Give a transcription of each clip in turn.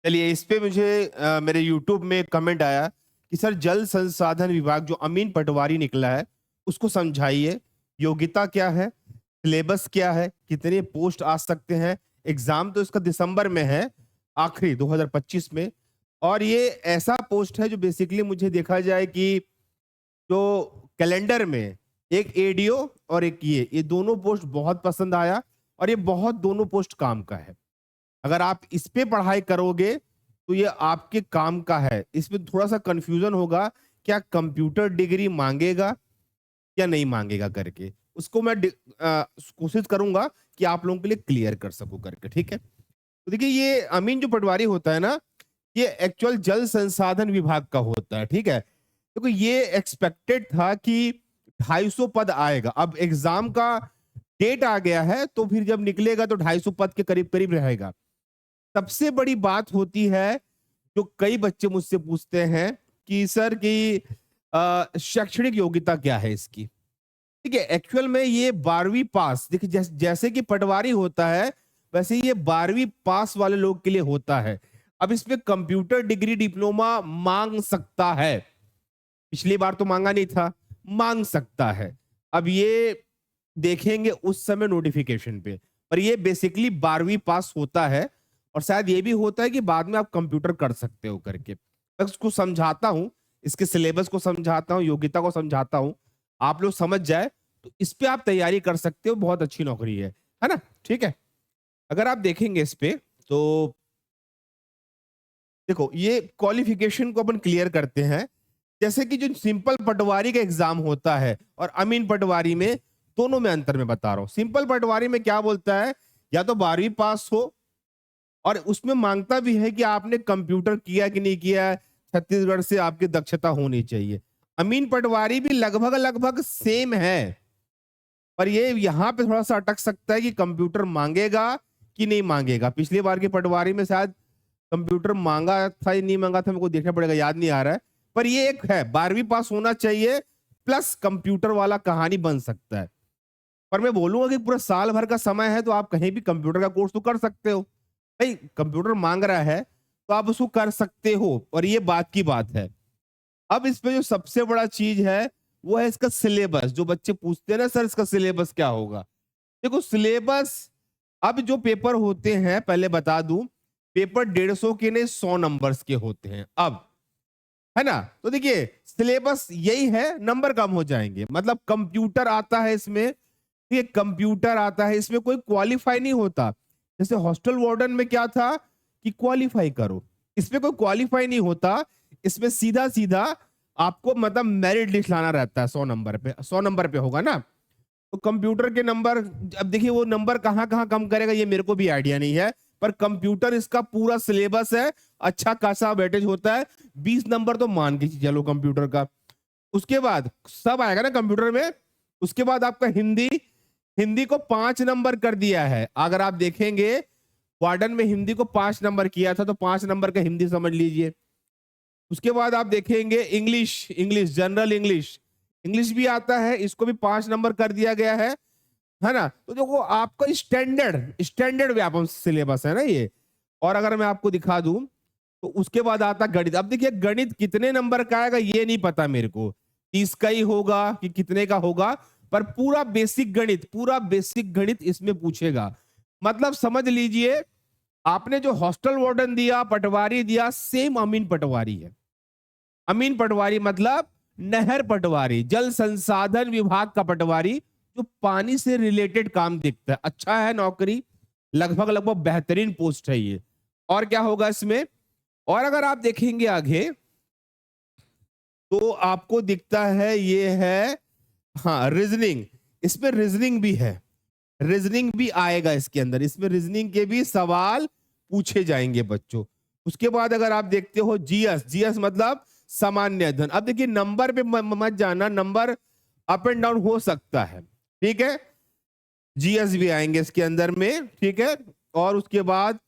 चलिए इस पे मुझे मेरे यूट्यूब में कमेंट आया कि सर जल संसाधन विभाग जो अमीन पटवारी निकला है उसको समझाइए। योग्यता क्या है, सिलेबस क्या है, कितने पोस्ट आ सकते हैं। एग्जाम तो इसका दिसंबर में है, आखिरी 2025 में। और ये ऐसा पोस्ट है जो बेसिकली मुझे देखा जाए कि जो कैलेंडर में एक एडीओ और एक ये दोनों पोस्ट बहुत पसंद आया। और ये बहुत दोनों पोस्ट काम का है। अगर आप इस पे पढ़ाई करोगे तो ये आपके काम का है। इसमें थोड़ा सा कंफ्यूजन होगा, क्या कंप्यूटर डिग्री मांगेगा या नहीं मांगेगा करके। उसको मैं कोशिश करूंगा कि आप लोगों के लिए क्लियर कर सकूं करके, ठीक है। तो देखिए ये अमीन जो पटवारी होता है ना, ये एक्चुअल जल संसाधन विभाग का होता है, ठीक है। देखो ये एक्सपेक्टेड था कि 250 पद आएगा। अब एग्जाम का डेट आ गया है तो फिर जब निकलेगा तो 250 पद के करीब करीब रहेगा। सबसे बड़ी बात होती है जो कई बच्चे मुझसे पूछते हैं कि सर की शैक्षणिक योग्यता क्या है इसकी। ठीक है, एक्चुअल में ये 12वीं पास, देखिए जैसे कि पटवारी होता है वैसे ये 12वीं पास वाले लोग के लिए होता है। अब इसमें कंप्यूटर डिग्री डिप्लोमा मांग सकता है। पिछली बार तो मांगा नहीं था, मांग सकता है। अब ये देखेंगे उस समय नोटिफिकेशन पे। पर ये बेसिकली 12वीं पास होता है। और शायद ये भी होता है कि बाद में आप कंप्यूटर कर सकते हो करके। मैं उसको समझाता हूँ, इसके सिलेबस को समझाता हूँ, योग्यता को समझाता हूँ। आप लोग समझ जाए तो इस पे आप तैयारी कर सकते हो, बहुत अच्छी नौकरी है ना? ठीक है। अगर आप देखेंगे इस पे तो देखो ये क्वालिफिकेशन को अपन क्लियर करते हैं। जैसे कि जो सिंपल पटवारी का एग्जाम होता है और अमीन पटवारी में, दोनों में अंतर मैं बता रहा हूं। सिंपल पटवारी में क्या बोलता है, या तो 12वीं पास हो और उसमें मांगता भी है कि आपने कंप्यूटर किया कि नहीं किया है, छत्तीसगढ़ से आपकी दक्षता होनी चाहिए। अमीन पटवारी भी लगभग लगभग सेम है, पर ये यहाँ पे थोड़ा सा अटक सकता है कि कंप्यूटर मांगेगा कि नहीं मांगेगा। पिछली बार की पटवारी में शायद कंप्यूटर मांगा था या नहीं मांगा था, मेरे को देखना पड़ेगा, याद नहीं आ रहा है। पर ये एक है, 12वीं पास होना चाहिए प्लस कंप्यूटर वाला कहानी बन सकता है। पर मैं बोलूंगा कि पूरा साल भर का समय है तो आप कहीं भी कंप्यूटर का कोर्स तो कर सकते हो। भाई कंप्यूटर मांग रहा है तो आप उसको कर सकते हो, और ये बात की बात है। अब इस पे जो सबसे बड़ा चीज है वो है इसका सिलेबस। जो बच्चे पूछते हैं ना सर इसका सिलेबस क्या होगा, देखो सिलेबस, अब जो पेपर होते हैं पहले बता दूं, पेपर 150 के नहीं 100 नंबर्स के होते हैं अब, है ना। तो देखिए सिलेबस यही है, नंबर कम हो जाएंगे। मतलब कंप्यूटर आता है इसमें, ये कंप्यूटर आता है इसमें, कोई क्वालिफाई नहीं होता। जैसे हॉस्टल वार्डन में क्या था कि क्वालिफाई करो, इसमें कोई क्वालिफाई नहीं होता। इसमें सीधा सीधा आपको मतलब मेरिट लिस्ट लाना रहता है। 100 नंबर पे, 100 नंबर पे होगा ना। तो कंप्यूटर के नंबर, अब देखिए वो नंबर कहाँ कहाँ कम करेगा ये मेरे को भी आइडिया नहीं है। पर कंप्यूटर इसका पूरा सिलेबस है, अच्छा खासा वेटेज होता है। 20 नंबर तो मान के चलो कंप्यूटर का। उसके बाद सब आएगा ना कंप्यूटर में। उसके बाद आपका हिंदी, हिंदी को 5 नंबर कर दिया है। अगर आप देखेंगे वार्डन में हिंदी को 5 नंबर किया था तो 5 नंबर का हिंदी समझ लीजिए। उसके बाद आप देखेंगे English, English general English, English भी आता है, इसको भी 5 नंबर कर दिया गया है ना। तो देखो आपका स्टैंडर्ड स्टैंडर्ड व्यापम सिलेबस है ना ये। और अगर मैं आपको दिखा दूं तो उसके बाद आता गणित। अब देखिए गणित कितने नंबर का आएगा ये नहीं पता मेरे को, 30 का ही होगा कि कितने का होगा। पर पूरा बेसिक गणित, पूरा बेसिक गणित इसमें पूछेगा। मतलब समझ लीजिए आपने जो हॉस्टल वार्डन दिया, पटवारी दिया, सेम अमीन पटवारी है। अमीन पटवारी मतलब नहर पटवारी, जल संसाधन विभाग का पटवारी, जो पानी से रिलेटेड काम देखता है। अच्छा है नौकरी, लगभग लगभग बेहतरीन पोस्ट है ये। और क्या होगा इसमें, और अगर आप देखेंगे आगे तो आपको दिखता है ये है, हाँ रीजनिंग, इसमें रीजनिंग भी है। रीजनिंग भी आएगा इसके अंदर, इसमें रीजनिंग के भी सवाल पूछे जाएंगे बच्चों। उसके बाद अगर आप देखते हो जीएस, जीएस मतलब सामान्य अध्ययन। अब देखिए नंबर पे मत जाना, नंबर अप एंड डाउन हो सकता है, ठीक है। जीएस भी आएंगे इसके अंदर में, ठीक है। और उसके बाद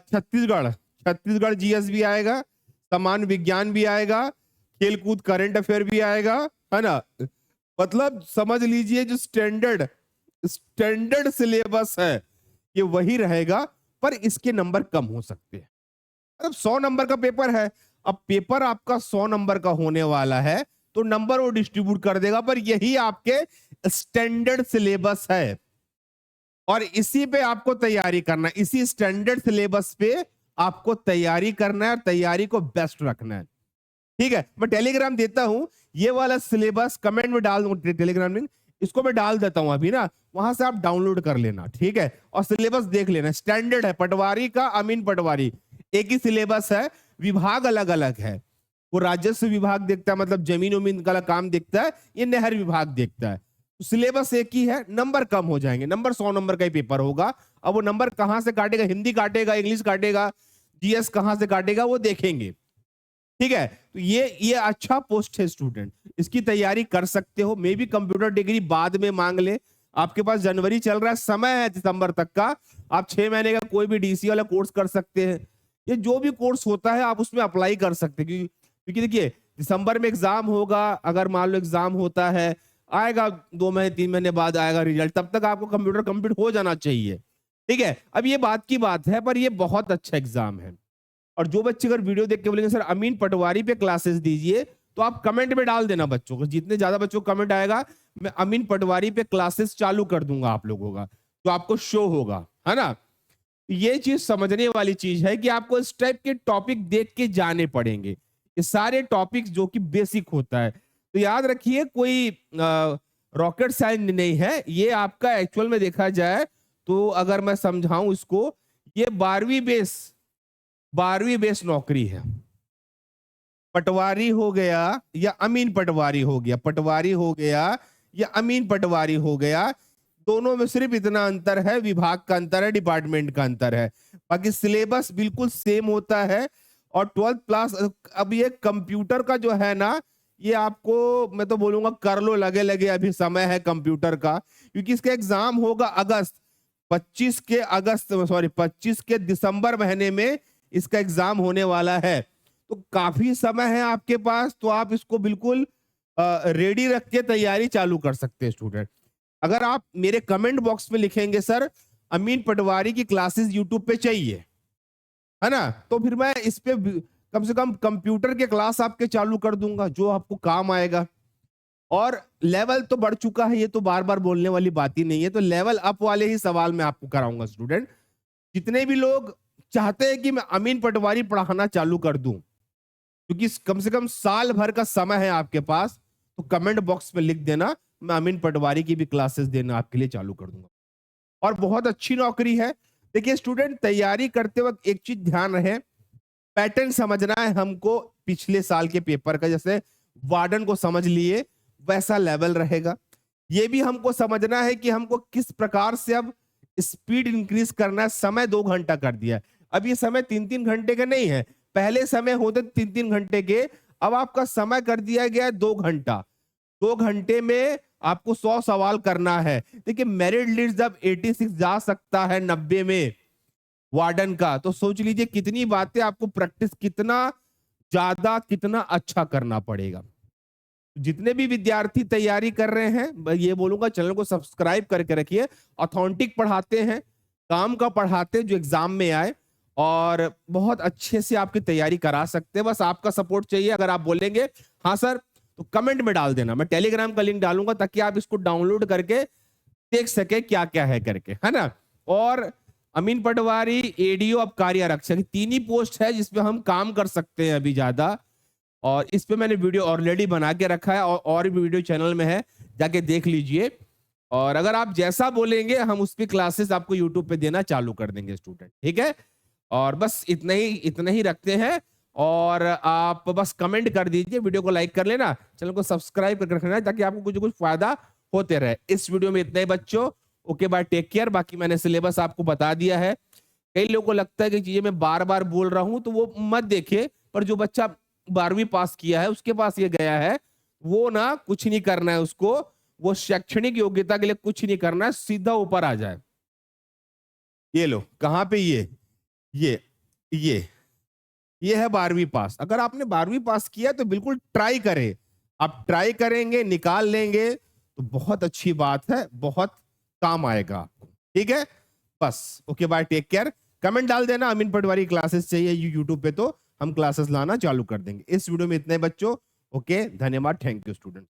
छत्तीसगढ़, छत्तीसगढ़ जीएस भी आएगा, सामान्य विज्ञान भी आएगा, खेलकूद करंट अफेयर भी आएगा, है ना। मतलब समझ लीजिए जो स्टैंडर्ड स्टैंडर्ड सिलेबस है ये वही रहेगा, पर इसके नंबर कम हो सकते हैं। मतलब 100 नंबर का पेपर है। अब पेपर आपका 100 नंबर का होने वाला है तो नंबर वो डिस्ट्रीब्यूट कर देगा, पर यही आपके स्टैंडर्ड सिलेबस है और इसी पे आपको तैयारी करना है, इसी स्टैंडर्ड सिलेबस पे आपको तैयारी करना है और तैयारी को बेस्ट रखना है। ठीक है, मैं टेलीग्राम देता हूं, ये वाला सिलेबस कमेंट में डाल दूंगा, टेलीग्राम लिंक इसको मैं डाल देता हूं अभी ना, वहां से आप डाउनलोड कर लेना। ठीक है, और सिलेबस देख लेना, स्टैंडर्ड है पटवारी का, अमीन पटवारी एक ही सिलेबस है, विभाग अलग अलग है। वो राजस्व विभाग देखता है, मतलब जमीन उमीन का काम देखता है, ये नहर विभाग देखता है। सिलेबस एक ही है, नंबर कम हो जाएंगे, नंबर 100 नंबर का ही पेपर होगा। अब वो नंबर कहां से काटेगा, हिंदी काटेगा, इंग्लिश काटेगा, जीएस कहां से काटेगा, वो देखेंगे। ठीक है, तो ये अच्छा पोस्ट है स्टूडेंट, इसकी तैयारी कर सकते हो। मे भी कंप्यूटर डिग्री बाद में मांग ले, आपके पास जनवरी चल रहा है, समय है दिसंबर तक का, आप 6 महीने का कोई भी डीसी वाला कोर्स कर सकते हैं। ये जो भी कोर्स होता है आप उसमें अप्लाई कर सकते हैं, क्योंकि देखिए दिसंबर में एग्जाम होगा, अगर मान लो एग्जाम होता है, आएगा 2 महीने 3 महीने बाद आएगा रिजल्ट, तब तक आपको कंप्यूटर कंप्लीट हो जाना चाहिए। ठीक है, अब ये बात की बात है, पर ये बहुत अच्छा एग्जाम है। और जो बच्चे अगर वीडियो देख के बोलेंगे सर अमीन पटवारी पे क्लासेस दीजिए, तो आप कमेंट में डाल देना बच्चों को, जितने ज्यादा बच्चों को कमेंट आएगा मैं अमीन पटवारी पे क्लासेस चालू कर दूंगा आप लोगों का, तो आपको शो होगा, है ना। ये चीज समझने वाली चीज है कि आपको इस टाइप के टॉपिक देख के जाने पड़ेंगे, ये सारे टॉपिक्स जो कि बेसिक होता है। तो याद रखिए कोई रॉकेट साइंस नहीं है ये, आपका एक्चुअल में देखा जाए तो अगर मैं समझाऊं इसको, ये 12वीं बेस नौकरी है। पटवारी हो गया या अमीन पटवारी हो गया, पटवारी हो गया या अमीन पटवारी हो गया, दोनों में सिर्फ इतना अंतर है, विभाग का अंतर है, डिपार्टमेंट का अंतर है, बाकी सिलेबस बिल्कुल सेम होता है। और 12th क्लास, अब ये कंप्यूटर का जो है ना, ये आपको मैं तो बोलूंगा कर लो लगे लगे, अभी समय है कंप्यूटर का, क्योंकि इसका एग्जाम होगा 25 के दिसंबर महीने में इसका एग्जाम होने वाला है। तो काफी समय है आपके पास, तो आप इसको बिल्कुल रेडी रख के तैयारी चालू कर सकते हैं स्टूडेंट। अगर आप मेरे कमेंट बॉक्स में लिखेंगे सर अमीन पटवारी की क्लासेस यूट्यूब पे चाहिए, है ना, तो फिर मैं इस पे कम से कम कंप्यूटर के क्लास आपके चालू कर दूंगा, जो आपको काम आएगा। और लेवल तो बढ़ चुका है, ये तो बार बार बोलने वाली बात ही नहीं है, तो लेवल अप वाले ही सवाल मैं आपको कराऊंगा स्टूडेंट। जितने भी लोग चाहते हैं कि मैं अमीन पटवारी पढ़ाना चालू कर दूं, क्योंकि कम से कम साल भर का समय है आपके पास, तो कमेंट बॉक्स में लिख देना, मैं अमीन पटवारी की भी क्लासेस देना आपके लिए चालू कर दूंगा। और बहुत अच्छी नौकरी है। देखिए स्टूडेंट, तैयारी करते वक्त एक चीज ध्यान रहे, पैटर्न समझना है हमको पिछले साल के पेपर का, जैसे वार्डन को समझ लिए वैसा लेवल रहेगा। ये भी हमको समझना है कि हमको किस प्रकार से अब स्पीड इंक्रीज करना है। समय 2 घंटा कर दिया, अब ये समय 3-3 घंटे का नहीं है, पहले समय होते 3-3 घंटे के, अब आपका समय कर दिया गया है 2 घंटा। 2 घंटे में आपको 100 सवाल करना है। देखिए मेरिट लिस्ट जब 86 जा सकता है 90 में वार्डन का, तो सोच लीजिए कितनी बातें आपको प्रैक्टिस कितना ज्यादा कितना अच्छा करना पड़ेगा। जितने भी विद्यार्थी तैयारी कर रहे हैं, मैं ये बोलूंगा चैनल को सब्सक्राइब करके रखिए। ऑथेंटिक पढ़ाते हैं, काम का पढ़ाते हैं, जो एग्जाम में आए, और बहुत अच्छे से आपकी तैयारी करा सकते हैं। बस आपका सपोर्ट चाहिए। अगर आप बोलेंगे हाँ सर, तो कमेंट में डाल देना, मैं टेलीग्राम का लिंक डालूंगा ताकि आप इसको डाउनलोड करके देख सके क्या क्या है करके, है ना। और अमीन पटवारी, एडीओ, अब कार्य आरक्षक, 3 ही पोस्ट है जिसपे हम काम कर सकते हैं अभी ज्यादा, और इस पे मैंने वीडियो ऑलरेडी बना के रखा है, और भी वीडियो चैनल में है, जाके देख लीजिए। और अगर आप जैसा बोलेंगे हम उसकी क्लासेस आपको यूट्यूब पे देना चालू कर देंगे स्टूडेंट, ठीक है। और बस इतना ही रखते हैं, और आप बस कमेंट कर दीजिए, वीडियो को लाइक कर लेना, चैनल को सब्सक्राइब करके रखना, ताकि आपको कुछ कुछ फायदा होते रहे। इस वीडियो में इतना ही बच्चों, ओके बाय, टेक केयर। बाकी मैंने सिलेबस आपको बता दिया है। कई लोगों को लगता है कि चीजें मैं बार बार बोल रहा हूं, तो वो मत देखे, पर जो बच्चा 12वीं पास किया है उसके पास ये गया है, वो ना कुछ नहीं करना है उसको, वो शैक्षणिक योग्यता के लिए कुछ नहीं करना है, सीधा ऊपर आ जाए। ये लो, कहां पे ये ये है 12वीं पास। अगर आपने 12वीं पास किया तो बिल्कुल ट्राई करें, आप ट्राई करेंगे निकाल लेंगे तो बहुत अच्छी बात है, बहुत काम आएगा आपको, ठीक है। बस okay bye, take care, comment डाल देना अमीन पटवारी क्लासेस चाहिए यूट्यूब पे, तो हम क्लासेस लाना चालू कर देंगे। इस वीडियो में इतने बच्चों। ओके, धन्यवाद, थैंक यू स्टूडेंट।